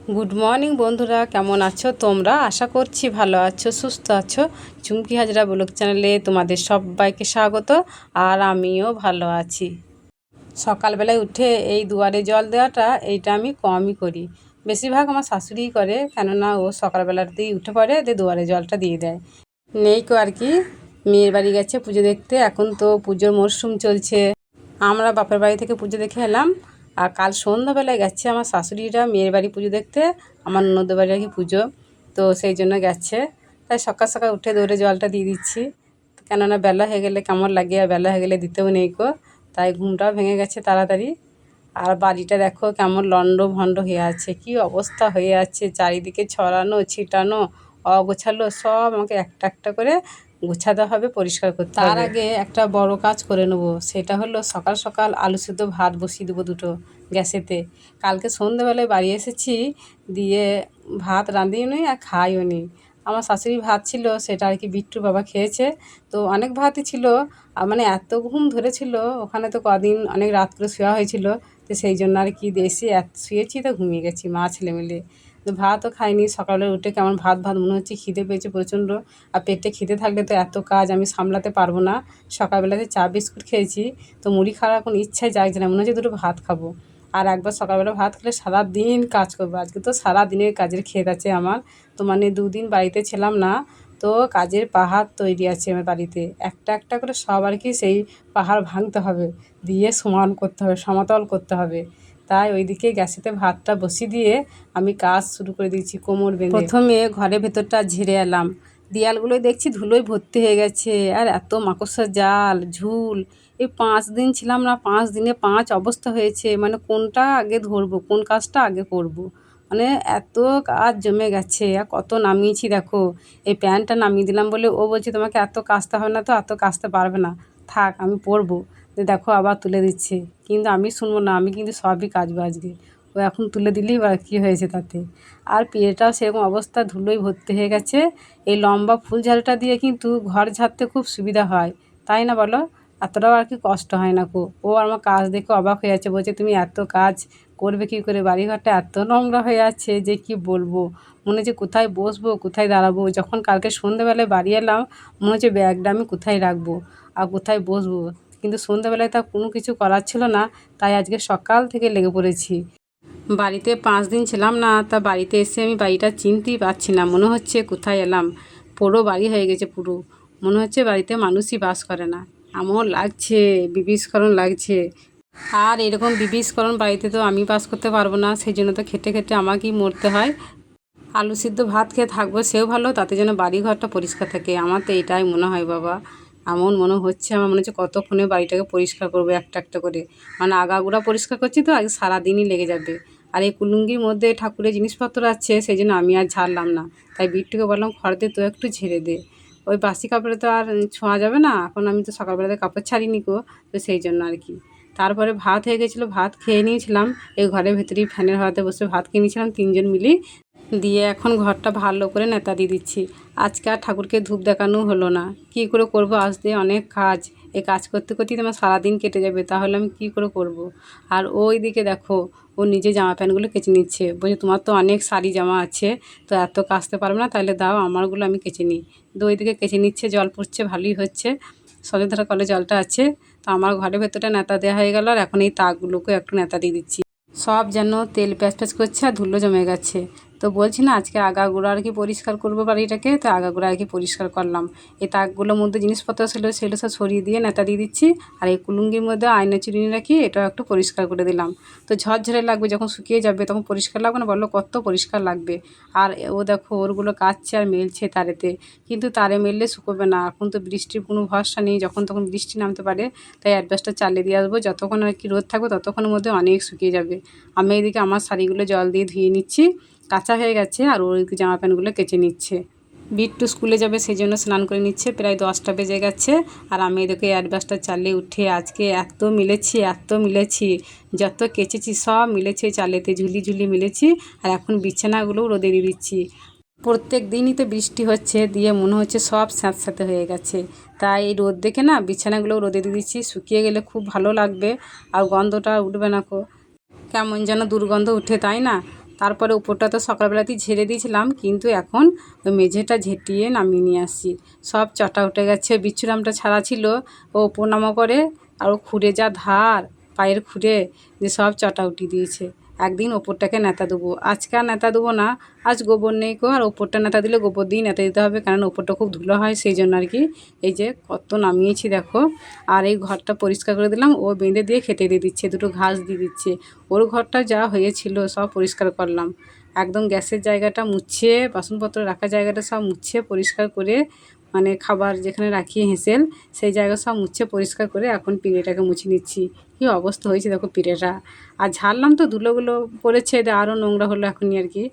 Good morning বন্ধুরা, কেমন আছো তোমরা? আশা করছি ভালো আছো, সুস্থ আছো। চুমকি হাজরা ব্লগ চ্যানেলে তোমাদের সবাইকে স্বাগত। আর আমিও ভালো আছি। সকালবেলায় উঠে এই দুয়ারে জল দেওয়াটা এইটা আমি কমই করি। বেশিরভাগ আমার শাশুড়িই করে, কেননা ও সকালবেলাতেই উঠে পড়ে, দিয়ে দুয়ারে জলটা দিয়ে দেয়। নেই কো আর কি, মেয়ের বাড়ি গেছে পুজো দেখতে। এখন তো পুজোর মরশুম চলছে। আমরা বাপের বাড়ি থেকে পুজো দেখে এলাম। আর কাল সন্ধ্যাবেলায় গেছে আমার শাশুড়িরা মেয়ের বাড়ি পুজো দেখতে, আমার ননদের বাড়ি আর কি পুজো, তো সেই জন্য গেছে। তাই সকাল সকাল উঠে দৌড়ে জলটা দিয়ে দিচ্ছি, কেননা বেলা হয়ে গেলে কেমন লাগে, আর বেলা হয়ে গেলে দিতেও নেই কো। তাই ঘুমটাও ভেঙে গেছে তাড়াতাড়ি। আর বাড়িটা দেখো কেমন লন্ড ভন্ড হয়ে আছে, কি অবস্থা হয়ে আছে, চারিদিকে ছড়ানো ছিটানো অগোছালো, সব আমাকে একটা একটা করে গোছাতে হবে, পরিষ্কার করতে হবে। তার আগে একটা বড় কাজ করে নেবো, সেটা হলো সকাল সকাল আলু সিদ্ধ ভাত বসিয়ে দেবো দুটো গ্যাসেতে। কালকে সন্ধ্যেবেলায় বাড়ি এসেছি, দিয়ে ভাত রাঁধিও নি আর খাইও নি। আমার শাশুড়ি ভাত ছিল, সেটা আর কি বিট্টুর বাবা খেয়েছে। তো অনেক ভাতই ছিল, আর মানে এত ঘুম ধরেছিল ওখানে, তো কদিন অনেক রাত করে শোয়া হয়েছিল। তো সেই জন্য আর কি এসে শুয়েছি, তো ঘুমিয়ে গেছি মা ছেলে মিলে। তো ভাতও খাইনি, সকালে উঠে কেমন ভাত ভাত মনে হচ্ছে, খিদে পেয়েছে প্রচণ্ড। আর পেটে খিদে থাকলে তো এত কাজ আমি সামলাতে পারবো না। সকালবেলাতে চা বিস্কুট খেয়েছি, তো মুড়ি খাওয়ার এখন ইচ্ছাই জাগছে না, মনে হচ্ছে দুটো ভাত খাবো। আর একবার সকালবেলা ভাত খেলে সারাদিন কাজ করবো। আজকে তো সারাদিনের কাজের ক্ষেত আছে আমার। তো মানে দুদিন বাড়িতে ছিলাম না, তো কাজের পাহাড় তৈরি আছে আমার বাড়িতে। একটা একটা করে সব আর কি সেই পাহাড় ভাঙতে হবে, দিয়ে সমান করতে হবে, সমতল করতে হবে। তাই ওইদিকে গ্যাসেতে ভাতটা বসিয়ে দিয়ে আমি কাজ শুরু করে দিয়েছি কোমর বেঁধে। প্রথমে ঘরের ভেতরটা ঝেড়ে এলাম, দেয়ালগুলোই দেখছি ধুলোয় ভর্তি হয়ে গেছে, আর এত মাকড়সার জাল ঝুল। এই 5 দিন ছিলাম না, 5 দিনে 5 অবস্থা হয়েছে, মানে কোনটা আগে ধরবো, কোন কাজটা আগে করব। মানে এত কাজ জমে গেছে, আর কত নামিয়েছি দেখো। এই প্যান্টটা নামিয়ে দিলাম বলে ও বলছে তোমাকে এত কাচতে হবে না, তো এত কাচতে পারবে না, থাক আমি পরবো। দেখো আবার তুলে দিচ্ছে, কিন্তু আমি শুনবো না, আমি কিন্তু সবই কাচবো আজকে। ও এখন তুলে দিলেই বা কী হয়েছে তাতে। আর পিঁড়েটাও সেরকম অবস্থা, ধুলোয় ভর্তি হয়ে গেছে। এই লম্বা ফুল ঝাড়ুটা দিয়ে কিন্তু ঘর ঝাড়তে খুব সুবিধা হয়, তাই না বলো? এতটাও আর কি কষ্ট হয় না কো। ও আমার কাজ দেখে অবাক হয়ে আছে, বলছে তুমি এত কাজ করবে কী করে, বাড়িঘরটা এত নোংরা হয়ে আছে যে কি বলবো। মনে হচ্ছে কোথায় বসবো, কোথায় দাঁড়াবো। যখন কালকে সন্ধ্যেবেলায় বাড়ি এলাম, মনে হচ্ছে ব্যাগটা আমি কোথায় রাখবো আর কোথায় বসবো। কিন্তু সন্ধ্যেবেলায় তা কোনো কিছু করার ছিল না, তাই আজকে সকাল থেকে লেগে পড়েছি। বাড়িতে 5 দিন ছিলাম না, তা বাড়িতে এসে আমি বাড়িটা চিনতেই পারছি না, মনে হচ্ছে কোথায় এলাম। পুরো বাড়ি হয়ে গেছে পুরো, মনে হচ্ছে বাড়িতে মানুষই বাস করে না, এমন লাগছে, বিবিস্করণ লাগছে। আর এরকম বিবিস্করণ বাড়িতে তো আমি বাস করতে পারবো না, সেই জন্য তো খেতে খেতে আমাকেই মরতে হয়। আলু সিদ্ধ ভাত খেয়ে থাকবো সেও ভালো, তাতে যেন বাড়ি ঘরটা পরিষ্কার থাকে, আমার তো এটাই মনে হয় বাবা। এমন মনে হচ্ছে, আমার মনে হচ্ছে কতক্ষণে বাড়িটাকে পরিষ্কার করবো একটা একটা করে। মানে আগাগোড়া পরিষ্কার করছি তো আজ সারাদিনই লেগে যাবে। আর এই কুলুঙ্গির মধ্যে ঠাকুরের জিনিসপত্র আছে, সেই জন্য আমি আর ঝাড়লাম না। তাই বিট্টুকে বললাম খড় দিয়ে তো একটু ঝেড়ে দে, ওই বাসি কাপড়ে তো আর ছোঁয়া যাবে না, এখন আমি তো সকালবেলাতে কাপড় ছাড়িনি কো, তো সেই জন্য আর কি। তারপরে ভাত হয়ে গেছিলো, ভাত খেয়ে নিয়েছিলাম। এই ঘরের ভেতরেই ফ্যানের হাওয়াতে বসে ভাত খেয়ে নিয়েছিলাম 3জন মিলি। দিয়ে এখন ঘরটা ভালো করে নেতা দিয়ে দিচ্ছি। আজকে আর ঠাকুরকে ধূপ দেখানো হলো না, কী করে করবো, আজ দিয়ে অনেক কাজ। এই কাজ করতে করতেই তোমার সারাদিন কেটে যাবে, তাহলে আমি কী করে করব। আর ওই দিকে দেখো, ও নিজে জামা প্যান্টগুলো কেচে নিচ্ছে, বলছে তোমার তো অনেক শাড়ি জামা আছে, তো এত কাচতে পারবে না, তাহলে দাও আমারগুলো আমি কেচে নিই। তো ওই দিকে কেচে নিচ্ছে, জল পড়ছে, ভালোই হচ্ছে। সজলধারা কলে জলটা আছে, তো আমার ঘরের ভেতরটা নেতা দেওয়া হয়ে গেল। আর এখন এই তাকগুলোকে একটু নেতা দিয়ে দিচ্ছি, সব যেন তেল প্যাচ প্যাচ করছে আর ধুলো জমে গেছে। তো বলছি না আজকে আগাগোড়া আর কি পরিষ্কার করবো বাড়িটাকে, তো আগাগোড়া আর কি পরিষ্কার করলাম। এই তাকগুলোর মধ্যে জিনিসপত্র ছিল, সেগুলো সব সরিয়ে দিয়ে নেতা দিয়ে দিচ্ছি। আর এই কুলুঙ্গির মধ্যে আয়না চিরুনি রাখি, এটাও একটু পরিষ্কার করে দিলাম। তো ঝরঝরে লাগবে, যখন শুকিয়ে যাবে তখন পরিষ্কার লাগবে না বললো, কত পরিষ্কার লাগবে। আর ও দেখো ওরগুলো কাচছে আর মেলছে তারেতে, কিন্তু তারে মেললে শুকোবে না, এখন তো বৃষ্টির কোনো ভরসা নেই, যখন তখন বৃষ্টি নামতে পারে। তাই অ্যাডভান্সটা চালিয়ে দিয়ে আসবো, যতক্ষণ আর কি রোদ থাকবে ততক্ষণের মধ্যে অনেক শুকিয়ে যাবে। আমি এদিকে আমার শাড়িগুলো জল দিয়ে ধুয়ে নিচ্ছি, কাঁচা হয়ে গেছে। আর ওর জামা প্যান্টগুলো কেচে নিচ্ছে। বিট্টু স্কুলে যাবে সেই জন্য স্নান করে নিচ্ছে, প্রায় 10টা বেজে গেছে। আর আমি এদিকে অ্যাডভান্সটা চালিয়ে উঠে আজকে এত মিলেছি, এত মিলেছি, যত কেচেছি সব মিলেছে, চালেতে ঝুলি ঝুলি মিলেছি। আর এখন বিছানাগুলোও রোদে দিয়ে দিচ্ছি। প্রত্যেক দিনই তো বৃষ্টি হচ্ছে, দিয়ে মনে হচ্ছে সব স্যাঁতস্যাঁতে হয়ে গেছে। তাই এই রোদ দেখে না বিছানাগুলো রোদে দিয়ে দিচ্ছি, শুকিয়ে গেলে খুব ভালো লাগবে আর গন্ধটা উঠবে না কো, কেমন যেন দুর্গন্ধ উঠে, তাই না? তারপরে উপরটা তো সকালবেলাতেই ঝেড়ে দিয়েছিলাম, কিন্তু এখন ওই মেঝেটা ঝেঁটিয়ে নামিয়ে নিয়ে আসছি। সব চটা উঠে গেছে, বিচ্ছুরামটা ছাড়া ছিল, ও ওপর নামা করে আর ও খুঁড়ে যা ধার পায়ের খুঁড়ে যে সব চটা উঠিয়ে দিয়েছে। একদিন ওপরটাকে নেতা দেবো, আজকে আর নেতা দেবো না, আজ গোবর নেই আর ওপরটা নেতা দিলে গোবর দিয়েই নেতা দিতে হবে, কারণ ওপরটা খুব ধুলো হয় সেই জন্য আর কি। এই যে কত নামিয়েছি দেখো। আর এই ঘরটা পরিষ্কার করে দিলাম, ও বেঁধে দিয়ে খেতে দিয়ে দিচ্ছে, দুটো ঘাস দিয়ে দিচ্ছে। ওর ঘরটা যা হয়েছিল সব পরিষ্কার করলাম, একদম গ্যাসের জায়গাটা মুছিয়ে, বাসনপত্র রাখার জায়গাটা সব মুছিয়ে পরিষ্কার করে, মানে খাবার যেখানে রাখি হেঁসেল সেই জায়গা সব মুছে পরিষ্কার করে এখন পিঁড়েটাকে মুছে নিচ্ছি। কী অবস্থা হয়েছে দেখো পিঁড়েটা। আর ঝাড়লাম তো ধুলোগুলো পড়েছে, আরও নোংরা হলো এখনই আর কি।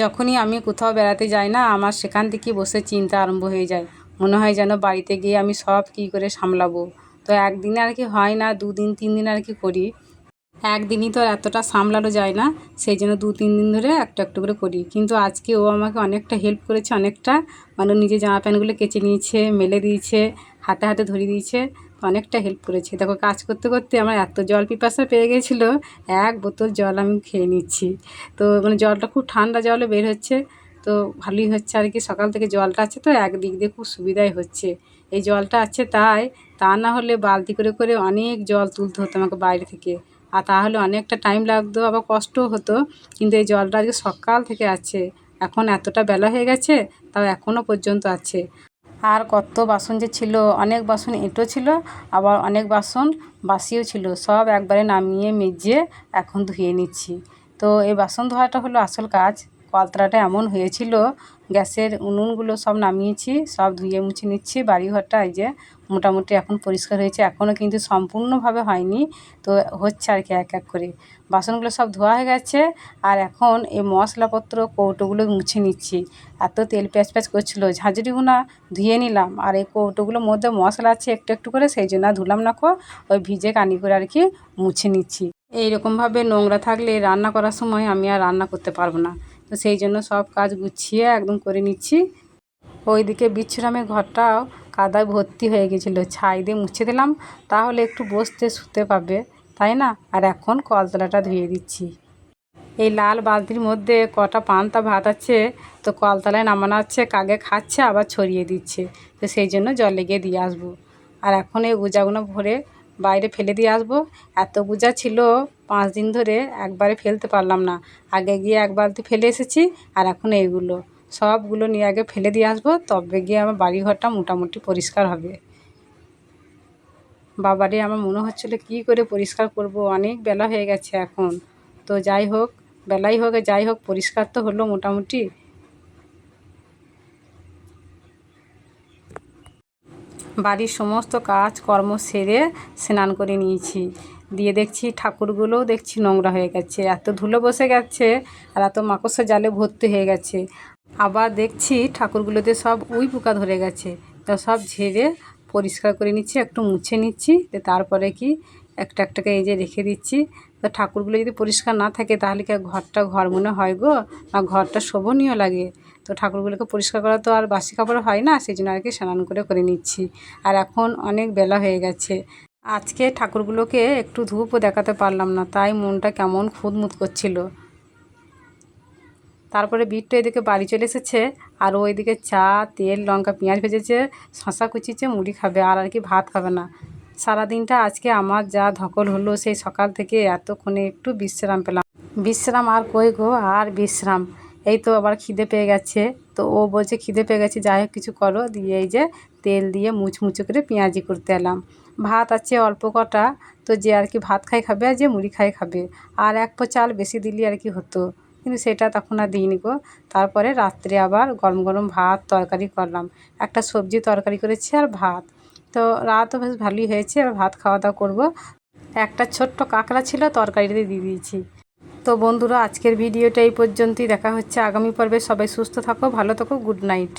যখনই আমি কোথাও বেড়াতে যাই না, আমার সেখান থেকে বসে চিন্তা আরম্ভ হয়ে যায়, মনে হয় যেন বাড়িতে গিয়ে আমি সব কী করে সামলাবো। তো একদিনে আর কি হয় না, 2 দিন 3 দিন আর কি করি, একদিনই তো আর এতটা সামলানো যায় না, সেই জন্য 2-3 দিন ধরে একটু একটু করে করি। কিন্তু আজকে ও আমাকে অনেকটা হেল্প করেছে, অনেকটা, মানে নিজে জামা প্যান্টগুলো কেচে নিয়েছে, মেলে দিয়েছে, হাতে হাতে ধরিয়ে দিয়েছে, অনেকটা হেল্প করেছে। দেখো কাজ করতে করতে আমার এত জল পিপাসা পেয়ে গেছিলো, 1 বোতল জল আমি খেয়ে নিচ্ছি। তো মানে জলটা খুব ঠান্ডা জলে বের হচ্ছে, তো ভালোই হচ্ছে আর কি। সকাল থেকে জলটা আছে তো একদিক দিয়ে খুব সুবিধাই হচ্ছে, এই জলটা আছে তাই। তা না হলে বালতি করে করে অনেক জল তুলতে হতো আমাকে বাইরে থেকে, আর তাহলে অনেকটা টাইম লাগতো, আবার কষ্টও হতো। কিন্তু এই জলটা আজকে সকাল থেকে আছে, এখন এতটা বেলা হয়ে গেছে তাও এখনও পর্যন্ত আছে। আর কত বাসন যে ছিল, অনেক বাসন এঁটো ছিল, আবার অনেক বাসন বাসিও ছিল, সব একবারে নামিয়ে মেজে এখন ধুয়ে নিচ্ছি। তো এই বাসন ধোয়াটা হলো আসল কাজ। কলতলাটা এমন হয়েছিল, গ্যাসের উনুনগুলো সব নামিয়েছি, সব ধুয়ে মুছে নিচ্ছি। বাড়িঘরটা এই যে মোটামুটি এখন পরিষ্কার হয়েছে, এখনও কিন্তু সম্পূর্ণভাবে হয়নি, তো হচ্ছে আর কি এক এক করে। বাসনগুলো সব ধোয়া হয়ে গেছে, আর এখন এই মশলাপত্র কৌটোগুলো মুছে নিচ্ছি। এত তেল প্যাচ প্যাচ করছিলো, ঝাঁঝরিগুলো ধুয়ে নিলাম, আর এই কৌটোগুলোর মধ্যে মশলা আছে একটু একটু করে, সেই জন্য ধুলাম না, ওই ভিজে কানি করে আর কি মুছে নিচ্ছি। এইরকমভাবে নোংরা থাকলে রান্না করার সময় আমি আর রান্না করতে পারবো না, তো সেই জন্য সব কাজ গুছিয়ে একদম করে নিচ্ছি। ওইদিকে বিচ্ছুরামের ঘরটাও কাদায় ভর্তি হয়ে গেছিলো, ছাই দিয়ে মুছে দিলাম, তাহলে একটু বসতে শুতে পাবে, তাই না। আর এখন কলতলাটা ধুয়ে দিচ্ছি। এই লাল বালতির মধ্যে কটা পান্তা ভাত আছে, তো কলতলায় নামানো আছে, কাকে খাচ্ছে আবার ছড়িয়ে দিচ্ছে, তো সেই জন্য জলে গিয়ে দিয়ে আসবো। আর এখন এই গুজাগুলো ভরে বাইরে ফেলে দিয়ে আসবো। এত গুজা ছিল 5 দিন ধরে, একবারে ফেলতে পারলাম না, আগে গিয়ে 1 বালতি ফেলে এসেছি, আর এখন এইগুলো সবগুলো নিয়ে আগে ফেলে দিয়ে আসবো, তবে গিয়ে আমার বাড়িঘরটা মোটামুটি পরিষ্কার হবে। বাবারে, আমার মনে হচ্ছিলো কী করে পরিষ্কার করব, অনেক বেলা হয়ে গেছে এখন। তো যাই হোক, বেলাই হোক যাই হোক, পরিষ্কার তো হলো মোটামুটি। বাড়ির সমস্ত কাজ কর্ম সেরে স্নান করে নিয়েছি, দিয়ে দেখছি ঠাকুরগুলোও দেখছি নোংরা হয়ে গেছে, এত ধুলো বসে গেছে আর এত মাকড়সা জালে ভর্তি হয়ে গেছে। আবার দেখছি ঠাকুরগুলোতে সব উই পোকা ধরে গেছে, তো সব ঝেড়ে পরিষ্কার করে নিচ্ছি, একটু মুছে নিচ্ছি, তারপরে কি একটা একটাকে এই যে রেখে দিচ্ছি। তো ঠাকুরগুলো যদি পরিষ্কার না থাকে তাহলে কি ঘরটা ঘর মনে হয় গো, না ঘরটা শোভনীয় লাগে। তো ঠাকুরগুলোকে পরিষ্কার করা তো আর বাসি কাপড় হয় না, সেই জন্য আর কি স্নান করে নিচ্ছি। আর এখন অনেক বেলা হয়ে গেছে, আজকে ঠাকুরগুলোকে একটু ধূপও দেখাতে পারলাম না, তাই মনটা কেমন খুঁতমুত করছিল। তারপরে বিট্টু এদিকে বাড়ি চলে এসেছে, আর ওইদিকে চা, তেল, লঙ্কা, পেঁয়াজ ভেজেছে, শশা কুচিছে, মুড়ি খাবে, আর কি ভাত খাবে না। সারাদিনটা আজকে আমার যা ধকল হলো, সেই সকাল থেকে এতক্ষণে একটু বিশ্রাম পেলাম। বিশ্রাম আর কই গো, আর বিশ্রাম, এই তো আবার খিদে পেয়ে গেছে। তো ও বলছে খিদে পেয়ে গেছে, যাই হোক কিছু করো, দিয়ে এই যে তেল দিয়ে মুচমুচে করে পেঁয়াজি করতে এলাম। ভাত আছে অল্প কটা, তো যে আর কি ভাত খাই খাবে, আর যে মুড়ি খাই খাবে, আর 1 পো চাল বেশি দিলে আর কি হতো, কিন্তু সেটা তখন আর দিইনি গো। তারপরে রাত্রে আবার গরম গরম ভাত তরকারি করলাম, একটা সবজি তরকারি করেছি আর ভাত। তো রাতও বেশ ভালোই হয়েছে, এবার ভাত খাওয়া দাওয়া করবো। একটা ছোট্ট কাঁকড়া ছিল, তরকারিতে দিয়ে দিয়েছি। তো বন্ধুরা, আজকের ভিডিওটা এই পর্যন্তই, দেখা হচ্ছে আগামী পর্বে। সবাই সুস্থ থাকো, ভালো থাকো, গুড নাইট।